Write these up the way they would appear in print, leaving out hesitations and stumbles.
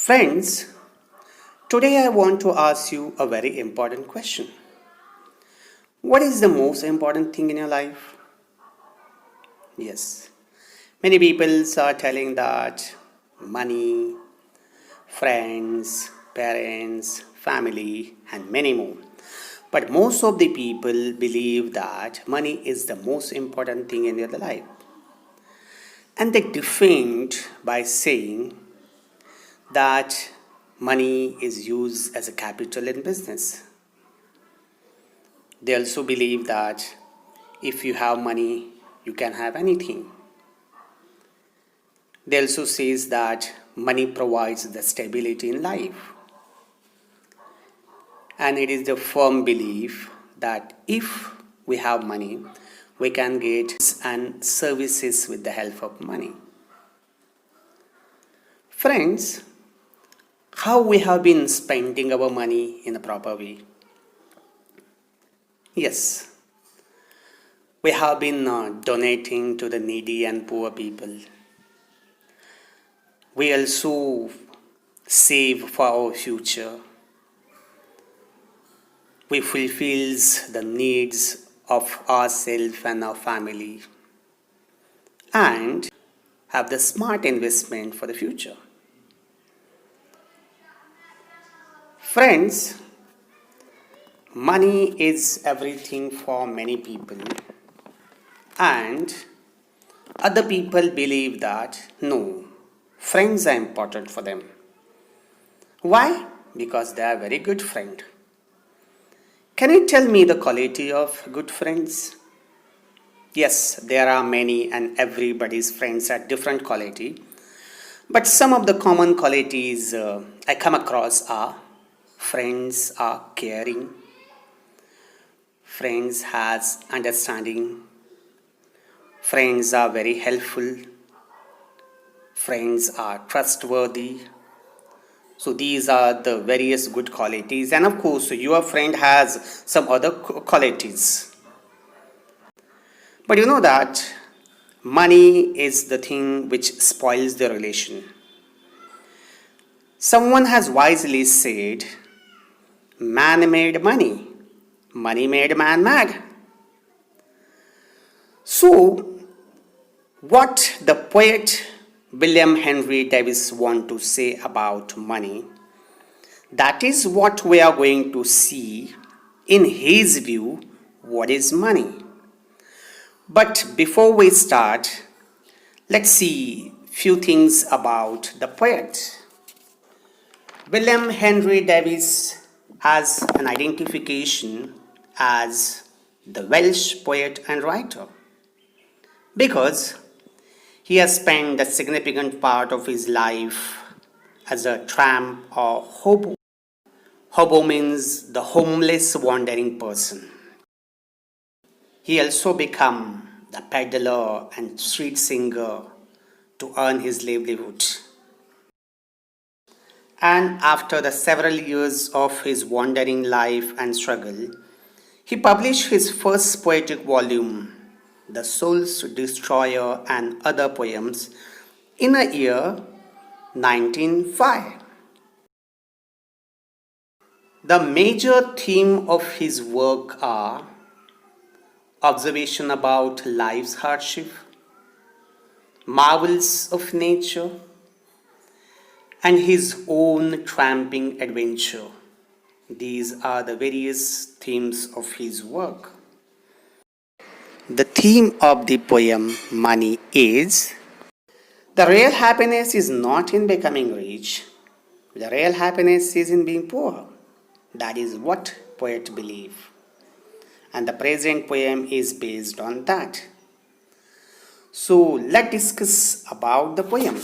Friends, today I want to ask you a very important question. What is the most important thing in your life? Yes, many people are telling that money, friends, parents, family, and many more. But most of the people believe that money is the most important thing in their life. And they defend by saying that money is used as a capital in business. They also believe that if you have money, you can have anything. They also says that money provides the stability in life. And it is the firm belief that if we have money, we can get and services with the help of money. Friends, how we have been spending our money in a proper way? Yes, we have been donating to the needy and poor people. We also save for our future. We fulfill the needs of ourselves and our family and have the smart investment for the future. Friends, money is everything for many people, and other people believe that no, friends are important for them. Why? Because they are very good friend. Can you tell me the quality of good friends? Yes, there are many and everybody's friends are different quality. But some of the common qualities I come across are friends are caring, friends has understanding, friends are very helpful, friends are trustworthy. So these are the various good qualities, and of course your friend has some other qualities. But you know that money is the thing which spoils the relation. Someone has wisely said, man made money, money made man mad. So, what the poet William Henry Davis want to say about money, that is what we are going to see in his view, what is money. But before we start, let's see few things about the poet. William Henry Davis has an identification as the Welsh poet and writer because he has spent a significant part of his life as a tramp or hobo. Hobo means the homeless wandering person. He also became the peddler and street singer to earn his livelihood. And after the several years of his wandering life and struggle, he published his first poetic volume, The Soul's Destroyer and Other Poems, in the year 1905. The major theme of his work are observation about life's hardship, marvels of nature, and his own tramping adventure. These are the various themes of his work. The theme of the poem Money is the real happiness is not in becoming rich. The real happiness is in being poor. That is what poet believe. And the present poem is based on that. So let's discuss about the poem.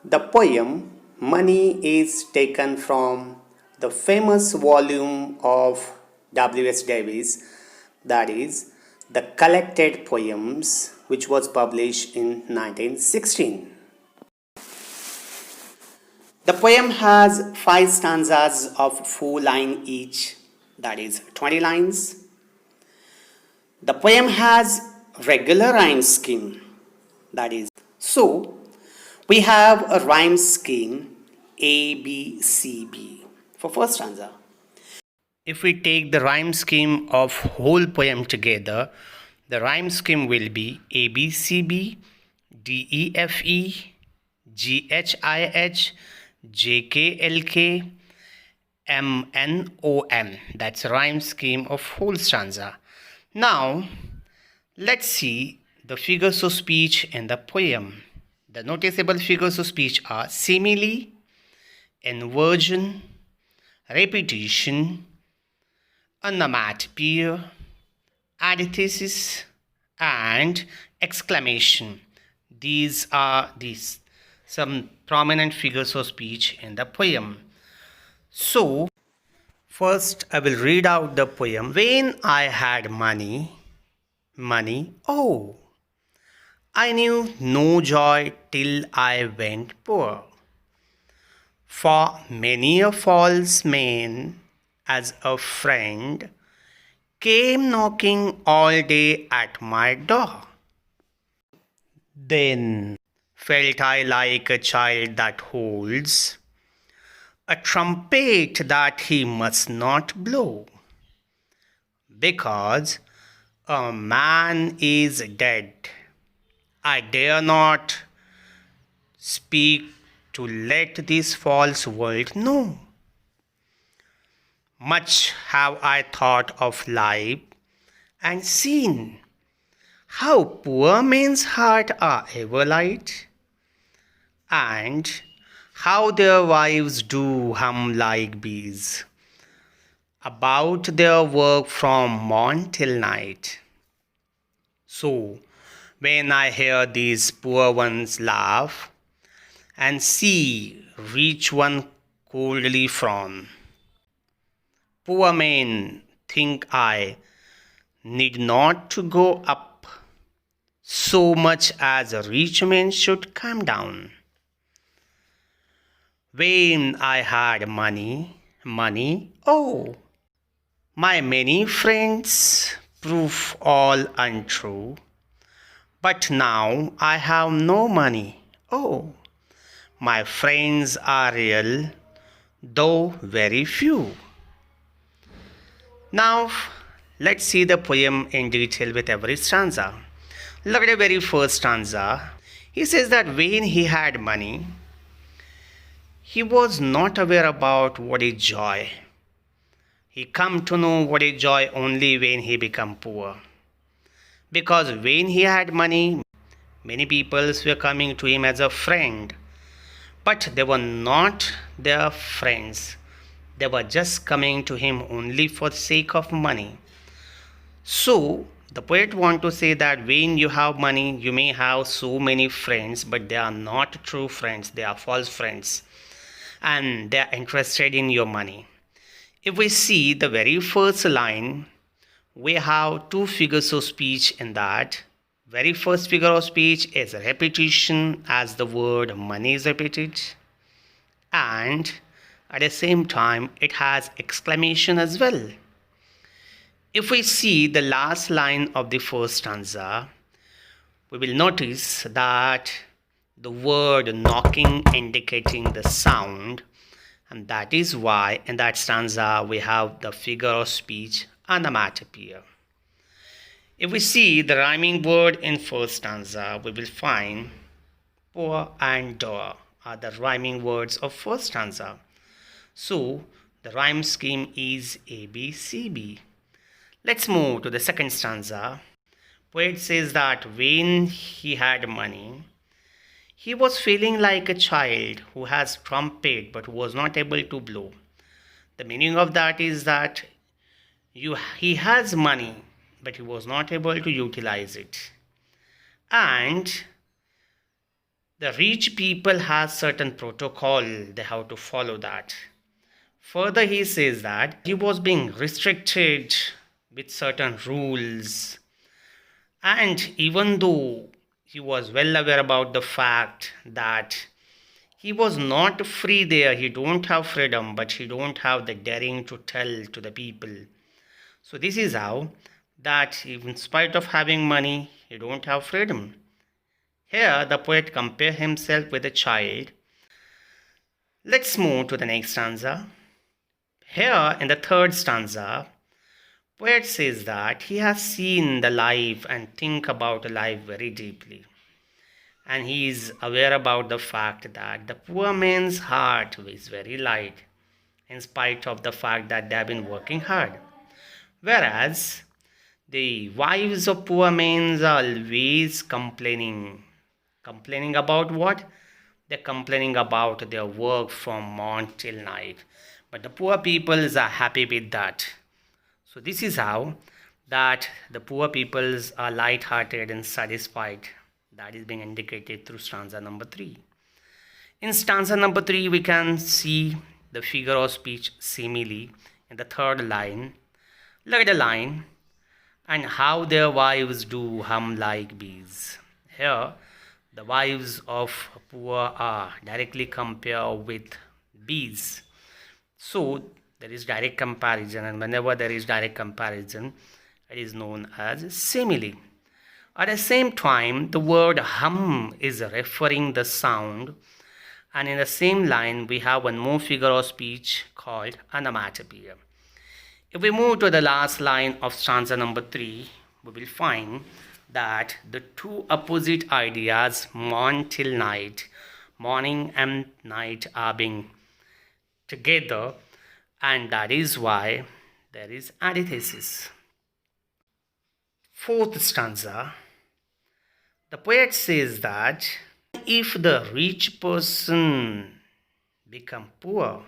The poem Money is taken from the famous volume of W.S. Davis, that is the Collected Poems, which was published in 1916. The poem has 5 stanzas of 4 lines each, that is 20 lines. The poem has regular rhyme scheme, that is so we have a rhyme scheme A, B, C, B for first stanza. If we take the rhyme scheme of whole poem together, the rhyme scheme will be A, B, C, B, D, E, F, E, G, H, I, H, J, K, L, K, M, N, O, M. That's a rhyme scheme of whole stanza. Now, let's see the figures of speech in the poem. The noticeable figures of speech are simile, inversion, repetition, onomatopoeia, antithesis, and exclamation. These are some prominent figures of speech in the poem. So, first I will read out the poem. When I had money, oh, I knew no joy till I went poor. For many a false man, as a friend, came knocking all day at my door. Then felt I like a child that holds a trumpet that he must not blow, because a man is dead. I dare not speak to let this false world know. Much have I thought of life and seen how poor men's hearts are ever light, and how their wives do hum like bees about their work from morn till night. So, when I hear these poor ones laugh, and see rich one coldly frown, poor men, think I, need not to go up so much as a rich man should come down. When I had money, oh, my many friends prove all untrue. But now I have no money, oh, my friends are real, though very few. Now, let's see the poem in detail with every stanza. Look at the very first stanza. He says that when he had money, he was not aware about what is joy. He come to know what is joy only when he become poor. Because when he had money, many people were coming to him as a friend. But they were not their friends. They were just coming to him only for the sake of money. So, the poet want to say that when you have money, you may have so many friends, but they are not true friends. They are false friends. And they are interested in your money. If we see the very first line, we have two figures of speech in that. Very first figure of speech is repetition, as the word money is repeated, and at the same time it has exclamation as well. If we see the last line of the first stanza, we will notice that the word knocking indicating the sound, and that is why in that stanza we have the figure of speech onomatopoeia. If we see the rhyming word in first stanza, we will find poor and door are the rhyming words of first stanza. So the rhyme scheme is A, B, C, B. Let's move to the second stanza. Poet says that when he had money, he was feeling like a child who has trumpet but was not able to blow. The meaning of that is that he has money but he was not able to utilize it. And the rich people has certain protocol, they have to follow that. Further, he says that he was being restricted with certain rules. And even though he was well aware about the fact that he was not free there, he don't have freedom, but he don't have the daring to tell to the people. So this is how that in spite of having money, he don't have freedom. Here the poet compares himself with a child Let's move to the next stanza. Here in the third stanza, poet says that he has seen the life and think about life very deeply. And he is aware about the fact that the poor man's heart is very light in spite of the fact that they have been working hard. Whereas the wives of poor men are always complaining. Complaining about what? They're complaining about their work from morn till night. But the poor peoples are happy with that. So this is how that the poor peoples are light-hearted and satisfied. That is being indicated through stanza number 3. In stanza number 3, we can see the figure of speech simile in the third line. Look at the line. And how their wives do hum like bees. Here, the wives of poor are directly compared with bees. So, there is direct comparison, and whenever there is direct comparison, it is known as simile. At the same time, the word hum is referring the sound, and in the same line, we have one more figure of speech called onomatopoeia. If we move to the last line of stanza number 3, we will find that the two opposite ideas, morn till night, morning and night are being together, and that is why there is antithesis. Fourth stanza, the poet says that if the rich person become poor,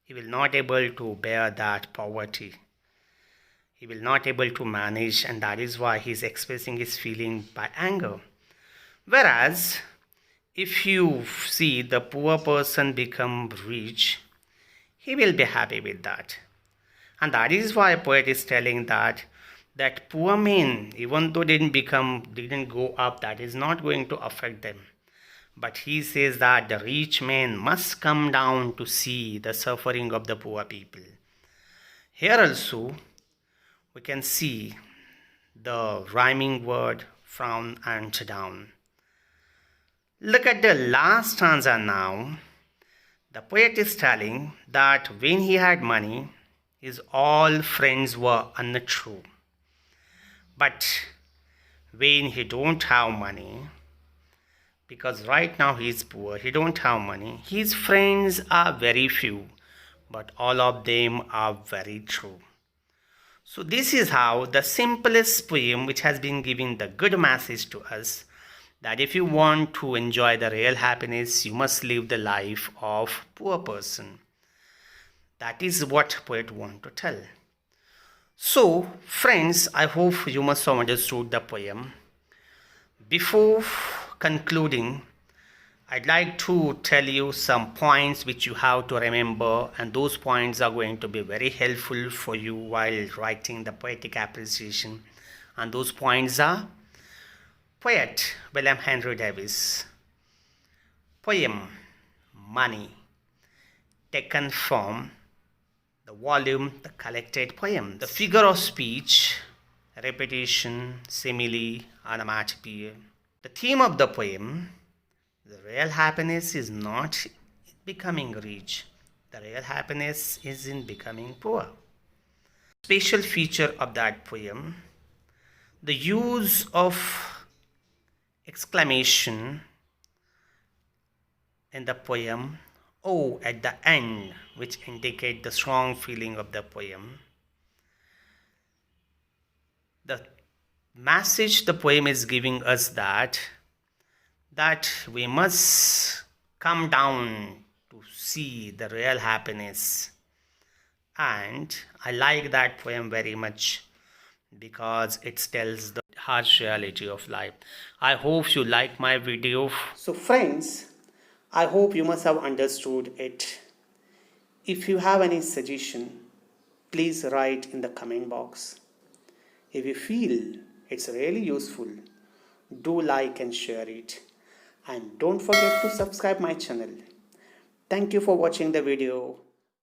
he will not able to bear that poverty. He will not able to manage, and that is why he is expressing his feeling by anger. Whereas, if you see the poor person become rich, he will be happy with that. And that is why poet is telling that poor men, even though didn't go up, that is not going to affect them. But he says that the rich man must come down to see the suffering of the poor people. Here also, we can see the rhyming word frown and down. Look at the last stanza now. The poet is telling that when he had money, his all friends were untrue. But when he don't have money, because right now he is poor, he don't have money, his friends are very few, but all of them are very true. So this is how the simplest poem, which has been giving the good message to us, that if you want to enjoy the real happiness, you must live the life of poor person. That is what poet want to tell. So friends, I hope you must have understood the poem. Before concluding, I'd like to tell you some points which you have to remember, and those points are going to be very helpful for you while writing the poetic appreciation. And those points are: poet William Henry Davies, poem Money, taken from the volume The Collected Poems. The figure of speech, repetition, simile, onomatopoeia. The theme of the poem: the real happiness is not becoming rich. The real happiness is in becoming poor. Special feature of that poem: the use of exclamation in the poem "oh" at the end, which indicate the strong feeling of the poem. The message the poem is giving us that we must come down to see the real happiness. And I like that poem very much because it tells the harsh reality of life. I hope you like my video. So friends, I hope you must have understood it. If you have any suggestion, please write in the comment box. If you feel it's really useful, do like and share it. And don't forget to subscribe my channel. Thank you for watching the video.